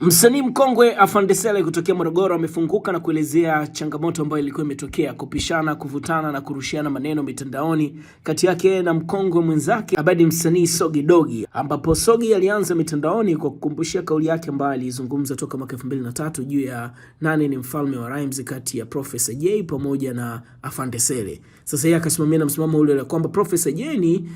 Msanii mkongwe Afande Sele kutokea Morogoro amefunguka na kuelezea changamoto ambayo ilikuwa imetokea kupishana, kuvutana na kurushiana maneno mitandaoni kati yake na mkongwe mwenzake Abadi msanii Sogi Dogi, ambapo Sogi alianza mitandaoni kwa kukumbushia kauli yake ambayo alizungumza toka mwaka 2003 juu ya nani ni mfalme wa rhymes kati ya Professor Jay pamoja na Afande Sele. Sasa yeye akasimamia na msimamo ule kwamba Professor Jay ni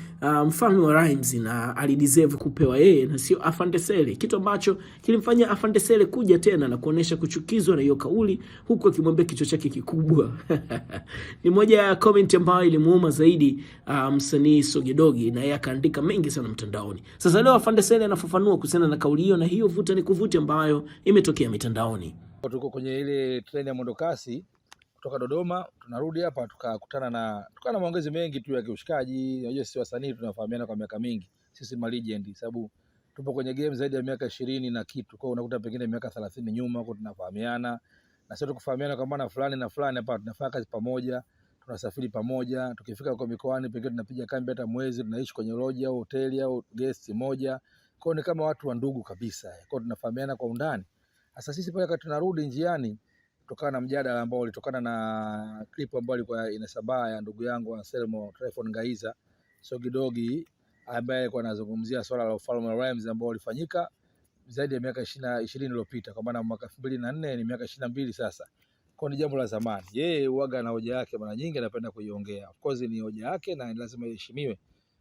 mfalme wa rhymes na alideserve kupewa yeye na sio Afande Sele, kitu ambacho kilimfanya Afande Sele kuja tena na kuonesha kuchukizwa na hiyo kauli, huku akimwambia kichwa chake kikubwa. Ni moja ya comment ambayo ilimuuma zaidi msanii Sogi Dogi, na yeye akaandika mengi sana mtandaoni. Sasa leo Afande Sele anafafanua kuhusiana na kauli hiyo na hiyo vuta ni kuvuti ambayo imetokea mitandaoni. Tuko kwenye ile treni ya mwendokasi kutoka Dodoma, tunarudi hapa tukakutana na maongezi mengi tu ya kiushikaji. Unajua sisi wasanii tunafahamiana kwa miaka mingi, sisi ma legend, sababu tupo kwenye game zaidi ya miaka 20 na kitu. Kwa hiyo unakuta pengine miaka 30 nyuma huko tunafahamiana, na sio tukufahamiana kwa maana fulani na fulani, hapa tunafanya kazi pamoja, tunasafiri pamoja, tukifika kwa mikoani pengine tunapiga kambi hata mwezi, tunaishi kwenye lodge au hoteli au guest moja. Kwa hiyo ni kama watu wa ndugu kabisa. Kwa hiyo tunafahamiana kwa undani. Sasa sisi pale wakati tunarudi njiani, kutokana na mjadala ambao ulitokana na clip ambayo ilikuwa inasambaa ya ndugu yangu Anselmo Tryphon Ngaiza Sogi Dogi, ambaye alikuwa anazungumzia swala la ufalme wa rhymes ambao ulifanyika zaidi ya miaka 20 iliyopita, kwa maana mwaka 2004 ni miaka 22 sasa. Kwa ni jambo la zamani. Yeye huaga na hoja yake mara nyingi anapenda kuiongea. Of course ni hoja yake na lazima iheshimiwe.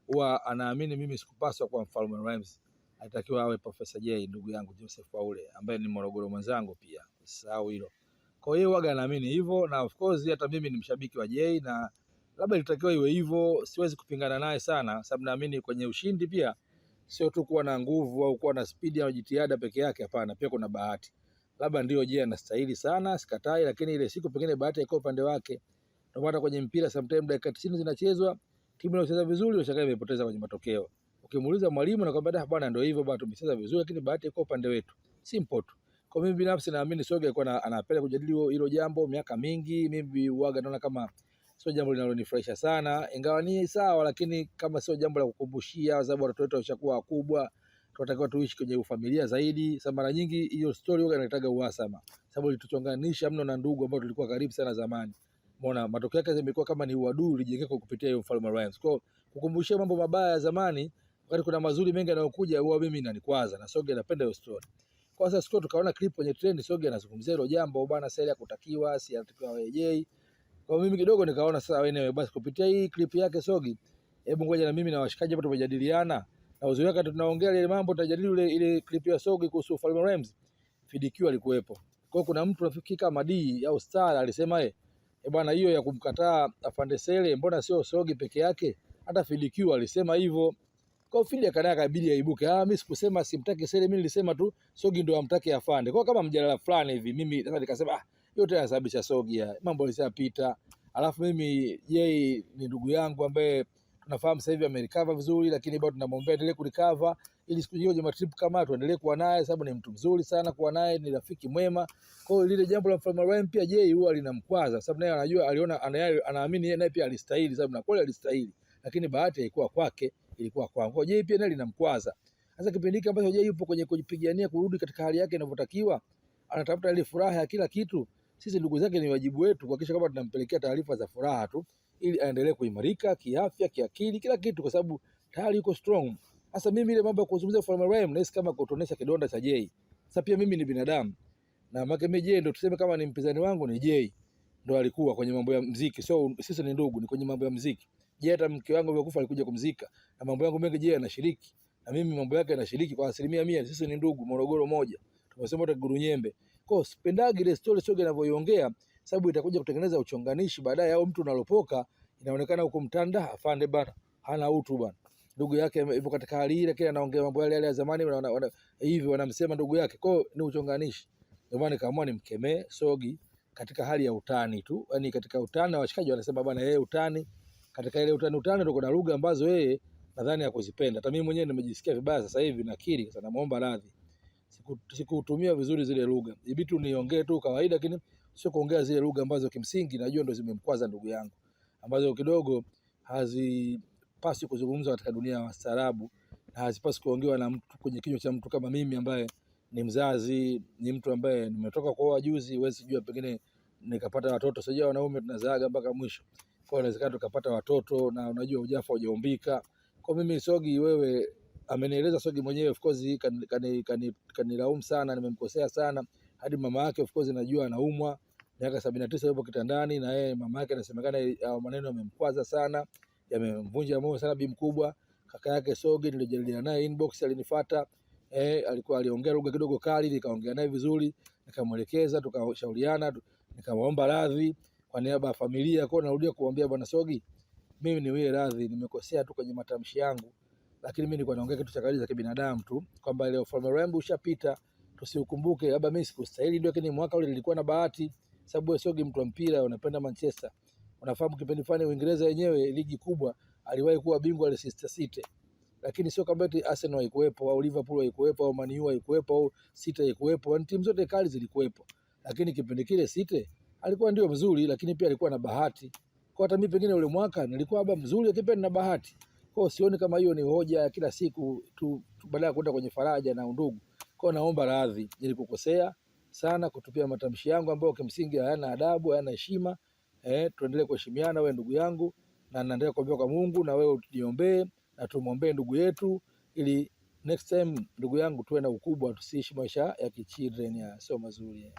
Huwa anaamini mimi sikupaswa kuwa mfalme wa rhymes. Alitakiwa awe Professor Jay, ndugu yangu Joseph Waule, ambaye ni Morogoro mwenzangu pia. Usisahau hilo. Kwa hiyo huaga naamini hivyo, na of course hata mimi ni mshabiki wa Jay na labda ilitakiwa iwe hivyo. Siwezi kupingana naye sana, sababu naamini kwenye ushindi pia sio tu kuwa na nguvu au kuwa na speed au jitihada peke yake, hapana, pia kuna bahati. Labda ndio Jay anastahili sana, sikatai, lakini ile siku pengine bahati iko upande wake. Ndio maana kwenye mpira sometimes dakika 90 zinachezwa, timu inayocheza vizuri inashangaa imepoteza kwenye matokeo. Ukimuuliza mwalimu na kwambia bwana ndio hivyo bwana, tumecheza vizuri lakini bahati iko upande wetu. Simple tu. Kwa mimi binafsi naamini Sogi alikuwa anapenda kujadili hilo jambo miaka mingi. Mimi huaga naona kama sio jambo linalonifurahisha sana, ingawa ni sawa, lakini kama sio jambo la kukumbushia, sababu watoto wetu washakuwa wakubwa, tunatakiwa tuishi kwenye familia zaidi. Sababu mara nyingi hiyo story huaga inataka uhasama, sababu ilituchonganisha mno na ndugu ambao tulikuwa karibu sana zamani. Umeona matokeo yake yamekuwa kama ni uadui ulijengeka kupitia hiyo mfalme rhymes. Kwa kukumbushia mambo mabaya ya zamani wakati kuna mazuri mengi yanayokuja, huwa mimi inanikwaza, na Sogi anapenda hiyo story. Kwa sasa siku tukaona clip kwenye trend, Sogi anazungumzia hilo jambo, bwana Sele kutakiwa si anatakiwa wewe Jay. Kwa mimi kidogo nikaona sasa wewe basi kupitia hii clip yake Sogi, hebu ngoja na mimi na washikaji hapo tumejadiliana, na uzuri wake tunaongea ile mambo, tutajadili ile clip ya Sogi kuhusu Falme Rhymes. FDQ alikuwepo. Kwa kuna mtu rafiki kama D au Star alisema bwana, hiyo ya kumkataa Afande Sele mbona sio Sogi peke yake, hata FDQ alisema hivyo. Kwa Fili akadai kabidi aibuke. Mimi sikusema simtaki Sele, mimi nilisema tu Sogi ndio amtaki Afande. Kwa kama mjadala fulani hivi, mimi sasa nikasema yote yanasababisha Sogi ya mambo yalishapita. Alafu mimi Jay ni ndugu yangu ambaye tunafahamu sasa hivi amerecover vizuri, lakini bado tunamwombea endelee kurecover ili siku hiyo jamaa trip kama tuendelee kuwa naye, sababu ni mtu mzuri sana kuwa naye, ni rafiki mwema. Kwa hiyo lile jambo la Mfalme Rhymes pia Jay huwa linamkwaza, sababu naye anajua, aliona, anaamini yeye naye pia alistahili, sababu na kweli alistahili, lakini bahati haikuwa kwake, ilikuwa kwangu. Kwa Jay pia naye linamkwaza. Sasa kipindi hiki ambacho Jay yupo kwenye kujipigania kurudi katika hali yake inavyotakiwa, anatafuta ile furaha ya kila kitu. Sisi ndugu zake ni wajibu wetu kuhakikisha kwamba tunampelekea taarifa za furaha tu, ili aendelee kuimarika kiafya, kiakili, kila kitu, kwa sababu tayari yuko strong. Sasa mimi ile mambo ya kuzungumzia Falme Rhymes nahisi kama kutonesha kidonda cha Jay. Sasa pia mimi ni binadamu, na mimi Jay ndio tuseme kama ni mpinzani wangu ni Jay, ndio alikuwa kwenye mambo ya muziki. So sisi ni ndugu, ni kwenye mambo ya muziki. Jay hata mke wangu alikufa alikuja kumzika, na mambo yangu mengi Jay anashiriki, na mimi mambo yake anashiriki kwa 100%. Sisi ni ndugu, Morogoro moja, tumesema hata Gurunyembe. Kwa sipendagi ile story Sogi anavyoiongea, sababu itakuja kutengeneza uchonganishi baadaye, au mtu unalopoka inaonekana huko mtanda Afande bana hana utu bana, ndugu yake yupo katika hali ile, kile anaongea mambo yale ya zamani hivi wanamsema ndugu yake. Kwa ni uchonganishi. Ndio maana nikaamua nimkemee Sogi katika hali ya utani tu, yani katika utani, na washikaji wanasema bana yeye utani, katika ile utani ndio kuna lugha ambazo yeye nadhani hakuzipenda. Hata mimi mwenyewe nimejisikia vibaya sasa hivi, nakiri sasa, namuomba radhi, sikutumia vizuri zile lugha. Ibidi niongee tu kawaida, lakini sio kuongea zile lugha ambazo kimsingi najua ndo zimemkwaza ndugu yangu, ambazo kidogo hazipaswi kuzungumzwa katika dunia ya wastaarabu, na hazipaswi kuongewa na mtu kwenye kinywa cha mtu kama mimi ambaye ni mzazi, ni mtu ambaye nimetoka kuoa juzi, huwezi jua pengine nikapata watoto. Sijui wanaume tunazaaga mpaka mwisho. Kwa hiyo inawezekana tukapata watoto na unajua ujafa hujaumbika. Kwa mimi Sogi, wewe amenieleza Sogi mwenyewe, of course kanilaumu sana, nimemkosea sana. Hadi mama yake of course najua anaumwa, miaka 79 yupo kitandani, na yeye mama yake anasemekana maneno yamemkwaza sana, yamemvunja moyo sana bi mkubwa. Kaka yake Sogi nilijadiliana naye inbox, alinifuata, alikuwa aliongea lugha kidogo kali, nikaongea naye vizuri, nikamwelekeza, tukashauriana, nikamwomba radhi kwa niaba ya familia. Kwa narudia kuambia bwana Sogi, mimi niwie radhi, nimekosea tu kwenye matamshi yangu, lakini mimi nilikuwa naongea kitu cha kawaida za kibinadamu tu, kwamba ile ufalme wangu ushapita, tusiukumbuke, labda mimi sikustahili ndio, lakini mwaka ule nilikuwa na bahati, sababu Sogi mtu wa mpira, unapenda Manchester, unafahamu kipindi fulani Uingereza yenyewe ligi kubwa aliwahi kuwa bingwa ile Leicester City, lakini sio kama eti Arsenal haikuwepo au Liverpool haikuwepo au Man U haikuwepo au City haikuwepo, yani timu zote kali zilikuwepo, lakini kipindi kile City alikuwa ndio mzuri, lakini pia alikuwa na bahati. Kwa hata mimi pengine ule mwaka nilikuwa baba mzuri, lakini pia nina bahati. Kwa sioni kama hiyo ni hoja kila siku tu badala ya kwenda kwenye faraja na undugu. Kwa naomba radhi, nilikukosea sana kutupia matamshi yangu ambayo kimsingi hayana adabu, hayana heshima. Tuendelee kuheshimiana, wewe ndugu yangu, na naendelea kuomba kwa Mungu, na wewe uniombee na tumuombee ndugu yetu, ili next time ndugu yangu tuwe na ukubwa, tusiishi maisha ya kichildren, sio mazuri.